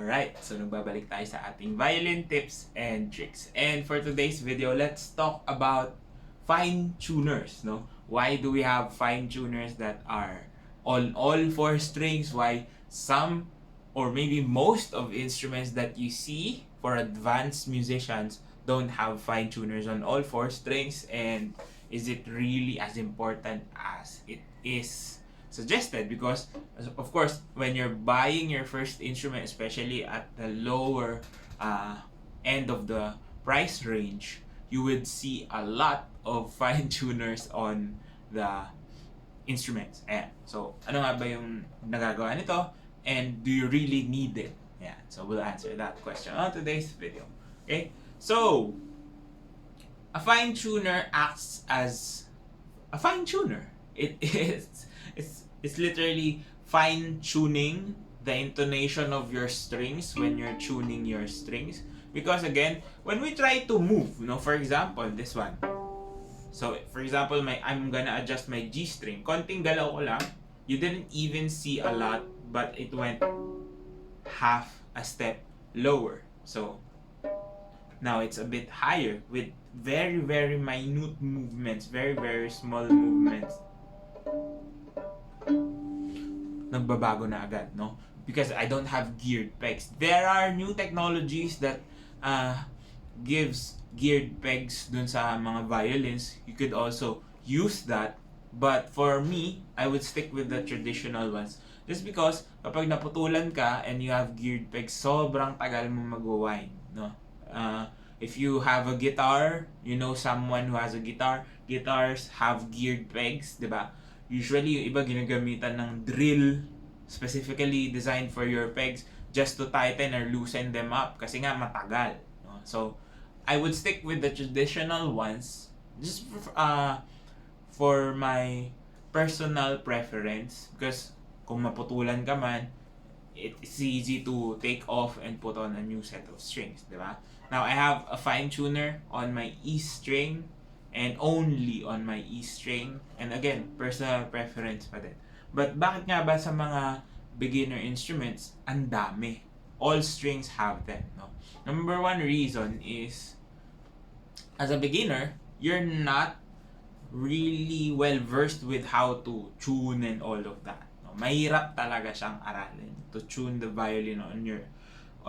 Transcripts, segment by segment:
Alright, so nagbabalik tayo sa ating violin tips and tricks. And for today's video, let's talk about fine tuners, no? Why do we have fine tuners that are on all four strings? Why some or maybe most of instruments that you see for advanced musicians don't have fine tuners on all four strings? And is it really as important as it is suggested? Because of course, when you're buying your first instrument, especially at the lower end of the price range, you would see a lot of fine tuners on the instruments. Ayan. So, ano nga ba yung nagagawa nito? And do you really need it? Yeah. So, we'll answer that question on today's video. Okay? So, a fine tuner acts as a fine tuner. It's literally fine tuning the intonation of your strings when you're tuning your strings. Because again, when we try to move, for example, this one. So, for example, I'm gonna adjust my G string. Konting galaw ko lang. You didn't even see a lot, but it went half a step lower. So, now it's a bit higher with very, very minute movements, very, very small movements. Nagbabago na agad, no? Because I don't have geared pegs. There are new technologies that gives geared pegs dun sa mga violins. You could also use that. But for me, I would stick with the traditional ones. Just because kapag naputulan ka and you have geared pegs, sobrang tagal mo mag-wind, no? If you have a guitar, you know someone who has a guitar, guitars have geared pegs, di ba? Usually, yung iba ginagamitan ng drill specifically designed for your pegs just to tighten or loosen them up kasi nga matagal. No? So, I would stick with the traditional ones just for my personal preference because kung maputulan ka man, it's easy to take off and put on a new set of strings, di ba? Now, I have a fine tuner on my E string and only on my E string. And again, personal preference pa din. But bakit nga ba sa mga beginner instruments, ang dami? All strings have them, no? Number one reason is, as a beginner, you're not really well versed with how to tune and all of that. No? Mahirap talaga siyang aralin to tune the violin on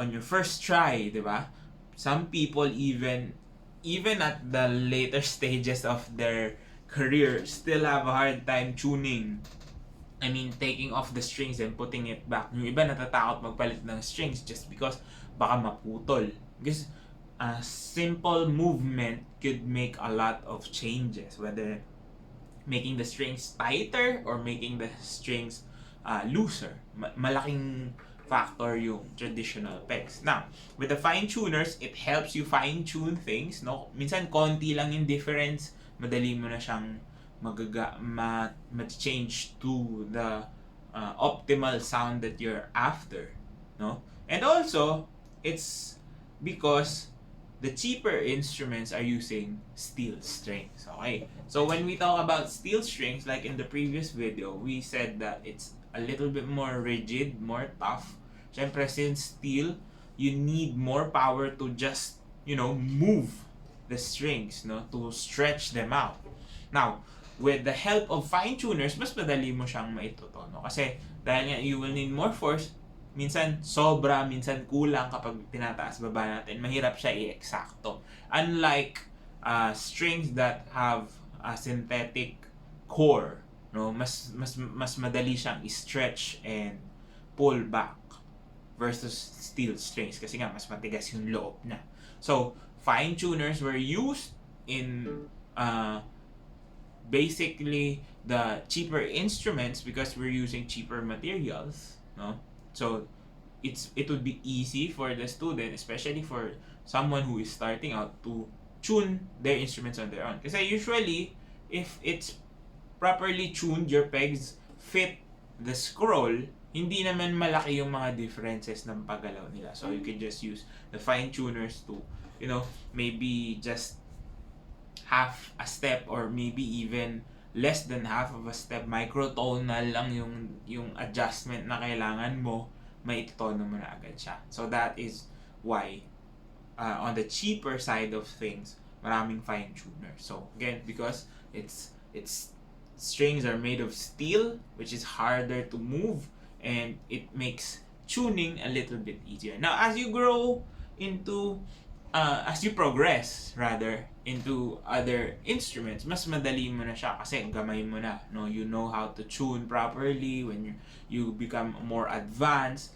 your first try, di ba? Some people even at the later stages of their career still have a hard time tuning. I mean, taking off the strings and putting it back. Yung iba natatakot magpalit ng strings just because baka maputol. Because a simple movement could make a lot of changes, whether making the strings tighter or making the strings looser. Malaking factor yung traditional pegs. Now, with the fine tuners, it helps you fine tune things, no? Minsan konti lang yung difference, madali mo na siyang ma-change to the optimal sound that you're after, no? And also, it's because the cheaper instruments are using steel strings, okay? So when we talk about steel strings, like in the previous video, we said that it's a little bit more rigid, more tough. Siyempre, since steel, you need more power to just, move the strings, no? To stretch them out. Now, with the help of fine tuners, mas madali mo siyang maituto, no? Kasi dahil nga you will need more force, minsan sobra, minsan kulang kapag tinataas baba natin. Mahirap siya i-eksakto. Unlike strings that have a synthetic core, no? Mas madali siyang i-stretch and pull back versus steel strings kasi nga mas matigas yung loob na. So, fine tuners were used in basically the cheaper instruments because we're using cheaper materials, no? So, it would be easy for the student, especially for someone who is starting out, to tune their instruments on their own. Kasi usually, if it's properly tuned, your pegs fit the scroll, hindi naman malaki yung mga differences ng paggalaw nila. So, you can just use the fine tuners to, maybe just half a step or maybe even less than half of a step. Microtonal lang yung adjustment na kailangan mo maitotono mo na agad siya. So that is why on the cheaper side of things, maraming fine tuner. So again, because its strings are made of steel, which is harder to move, and it makes tuning a little bit easier. Now, as you grow into as you progress rather into other instruments, mas madali mo na siya kasi gamay mo na, no? You know how to tune properly when you become more advanced.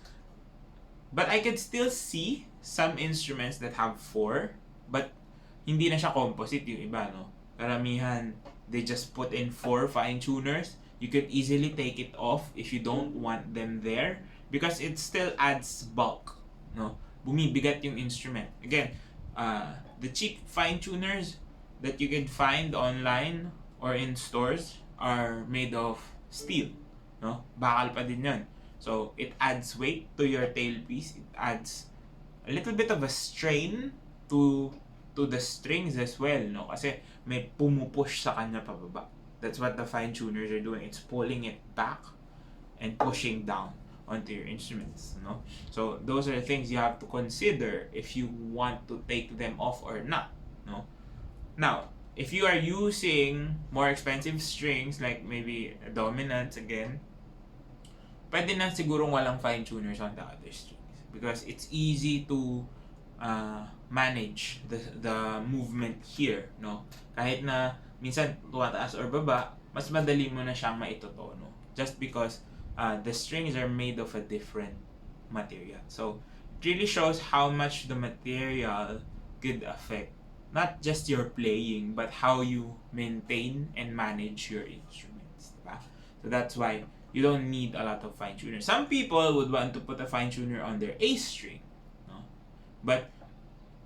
But I could still see some instruments that have 4, but hindi na siya composite yung iba, no? Karamihan, they just put in 4 fine tuners. You could easily take it off if you don't want them there because it still adds bulk, no? Bumibigat yung instrument. Again, the cheap fine tuners that you can find online or in stores are made of steel, no? Bakal pa din yun. So, it adds weight to your tailpiece. It adds a little bit of a strain to the strings as well, no? Kasi may pumupush sa kanya pababa. That's what the fine tuners are doing. It's pulling it back and pushing down onto your instruments, no? So those are the things you have to consider if you want to take them off or not, no? Now, if you are using more expensive strings like maybe dominants again, pwede na sigurong walang fine tuners on the other strings because it's easy to manage the movement here, no? Kahit na minsan tumataas or baba, mas madali mo na siyang maitotono just because the strings are made of a different material. So it really shows how much the material could affect not just your playing but how you maintain and manage your instruments, diba? So that's why you don't need a lot of fine tuners. Some people would want to put a fine tuner on their A string, no? But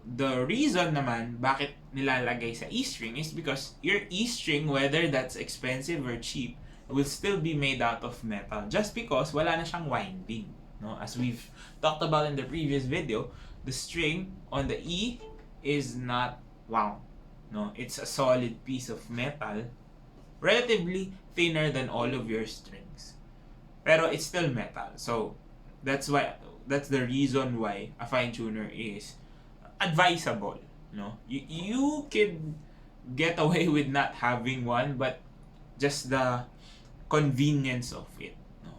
the reason naman bakit nilalagay sa E string is because your E string, whether that's expensive or cheap, will still be made out of metal just because wala na siyang winding, no? As we've talked about in the previous video, the string on the E is not wound, no? It's a solid piece of metal, relatively thinner than all of your strings, pero it's still metal. So that's the reason why a fine tuner is advisable, no? You can get away with not having one, but just the convenience of it, no?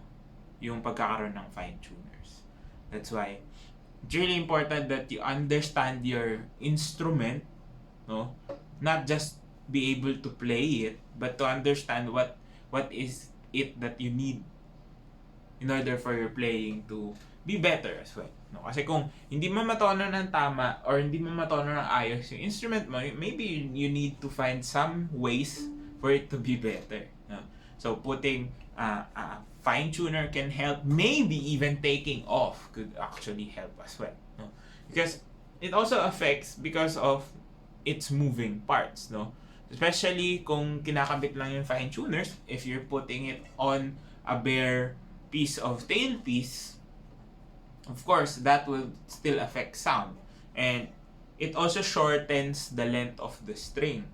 Yung pagkakaroon ng fine tuners. That's why it's really important that you understand your instrument, no? Not just be able to play it, but to understand what is it that you need in order for your playing to be better as well, no? Kasi kung hindi mo matono ng tama or hindi mo matono ng ayos yung instrument mo, maybe you need to find some ways for it to be better, no? So putting a fine tuner can help. Maybe even taking off could actually help as well, no? Because it also affects because of its moving parts, no? Especially kung kinakabit lang yung fine tuners, if you're putting it on a bare piece of tailpiece, of course that will still affect sound, and it also shortens the length of the string.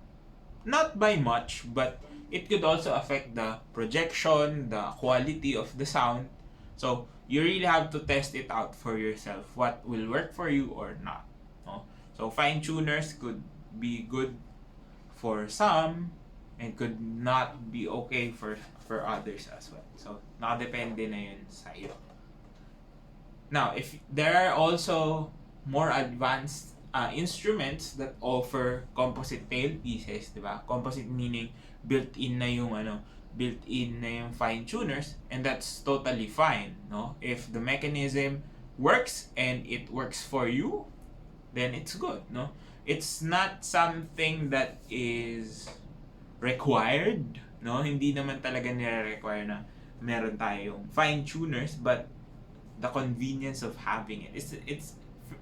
Not by much, but it could also affect the projection, the quality of the sound. So you really have to test it out for yourself, what will work for you or not, no? So fine tuners could be good for some and could not be okay for others as well. So nakadepende na yun sa iyo. Now, if there are also more advanced instruments that offer composite tailpieces, diba? Composite meaning built-in na yung fine tuners, and that's totally fine, no? If the mechanism works and it works for you, then it's good, no? It's not something that is required, no? Hindi naman talaga nire-require na meron tayong fine tuners, but the convenience of having it. It's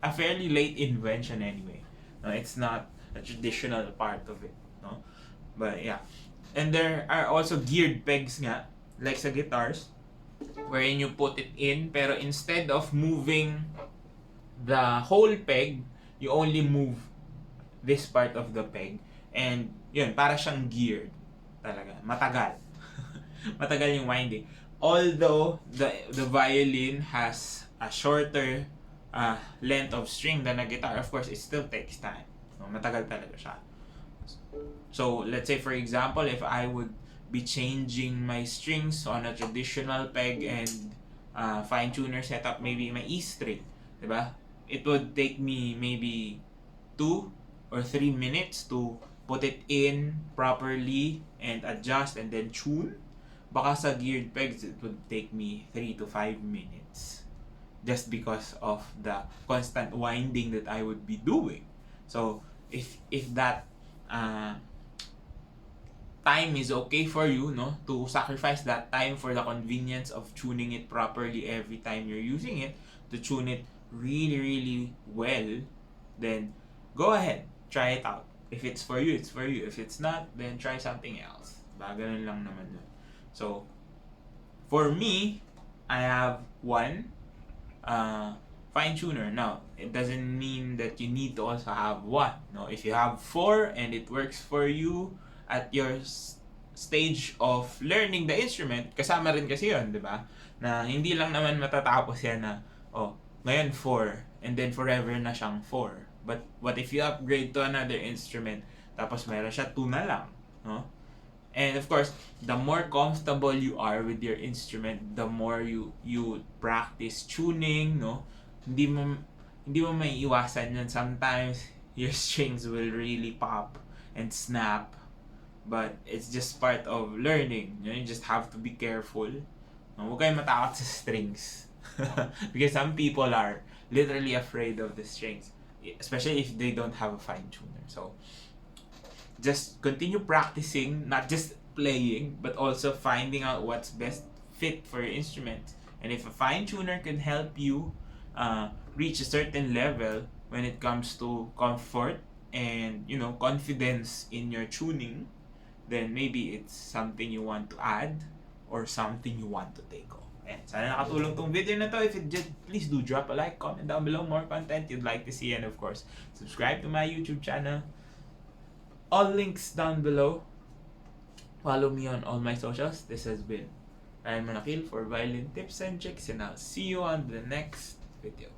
a fairly late invention anyway. No, it's not a traditional part of it, no? But yeah. And there are also geared pegs nga, like sa guitars, wherein you put it in, pero instead of moving the whole peg, you only move this part of the peg. And yun, para siyang geared talaga. Matagal. Matagal yung winding. Although the violin has a shorter length of string than a guitar, of course, it still takes time. No, matagal talaga siya. So, let's say for example, if I would be changing my strings on a traditional peg and fine tuner setup, maybe my E string, diba? It would take me maybe 2 or 3 minutes to put it in properly and adjust and then tune. Baka sa geared pegs, it would take me 3 to 5 minutes just because of the constant winding that I would be doing. So, if that time is okay for you, no, to sacrifice that time for the convenience of tuning it properly every time you're using it, to tune it really, really well, then go ahead, try it out. If it's for you, it's for you. If it's not, then try something else. Ganun lang naman yun. So, for me, I have one fine tuner. Now, it doesn't mean that you need to also have one. No, if you have 4 and it works for you at your stage of learning the instrument, kasama rin kasi yun, di ba? Na hindi lang naman matatapos yan na, ngayon 4, and then forever na siyang 4. But what if you upgrade to another instrument, tapos meron siya 2 na lang, no? And of course, the more comfortable you are with your instrument, the more you practice tuning, no? Hindi mo maiiwasan yun. Sometimes your strings will really pop and snap, but it's just part of learning. You just have to be careful. Huwag kayong matakot sa strings. Because some people are literally afraid of the strings, especially if they don't have a fine tuner. So, just continue practicing, not just playing, but also finding out what's best fit for your instrument. And if a fine tuner can help you reach a certain level when it comes to comfort and confidence in your tuning, then maybe it's something you want to add or something you want to take off. And sana nakatulong tong video na to. If it did, please do drop a like, comment down below more content you'd like to see, and of course, subscribe to my YouTube channel. All links down below. Follow me on all my socials. This has been Ryan Monakil for Violin Tips and Tricks, and I'll see you on the next video.